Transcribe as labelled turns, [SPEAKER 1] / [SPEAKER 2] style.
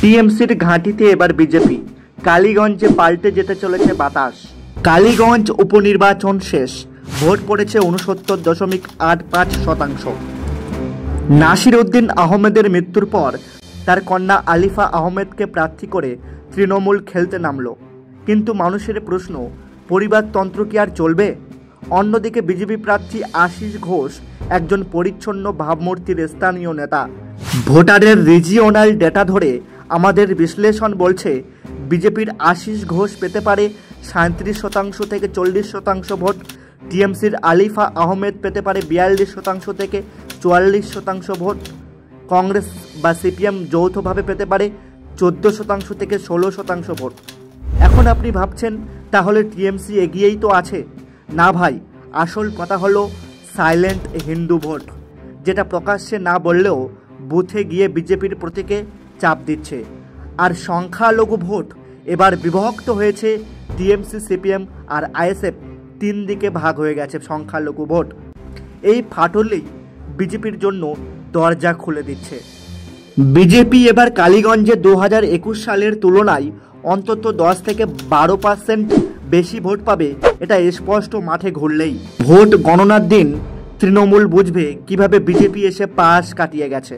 [SPEAKER 1] টিএমসির ঘাঁটিতে এবার বিজেপি। কালীগঞ্জে পাল্টে যেতে চলেছে বাতাস। কালীগঞ্জ উপনির্বাচন শেষ, ভোট পড়েছে 69.85%। নাসির উদ্দিন আহমেদের মৃত্যুর পর তার কন্যা আলিফা আহমেদকে প্রার্থী করে তৃণমূল খেলতে নামল। কিন্তু মানুষের প্রশ্ন, পরিবারতন্ত্র কি আর চলবে? অন্যদিকে বিজেপি প্রার্থী আশিস ঘোষ একজন পরিচ্ছন্ন ভাবমূর্তির স্থানীয় নেতা। ভোটারের রিজিওনাল ডেটা ধরে আমাদের বিশ্লেষণ বলছে বিজেপির আশিস ঘোষ পেতে পারে 37% থেকে 40% ভোট। টিএমসির আলিফা আহমেদ পেতে পারে 42% থেকে 44% ভোট। কংগ্রেস বা সিপিএম যৌথভাবে পেতে পারে 14% থেকে 16% ভোট। এখন আপনি ভাবছেন তাহলে টিএমসি এগিয়েই তো আছে। না ভাই, আসল কথা হলো সাইলেন্ট হিন্দু ভোট, যেটা প্রকাশ্যে না বললেও বুথে গিয়ে বিজেপির প্রতীকে চাপ দিচ্ছে। আর সংখ্যালঘু ভোট এবার বিভক্ত হয়েছে। টিএমসি, সিপিএম আর আইএসএফ 3 দিকে ভাগ হয়ে গেছে সংখ্যালঘু ভোট। এই ফাটলেই বিজেপির জন্য দরজা খুলে দিচ্ছে। বিজেপি এবার কালীগঞ্জে 2021 সালের তুলনায় অন্তত 10 থেকে 12% বেশি ভোট পাবে, এটা স্পষ্ট মাঠে ঘুরলেই। ভোট গণনার দিন তৃণমূল বুঝবে কিভাবে বিজেপি এসে পাশ কাটিয়ে গেছে।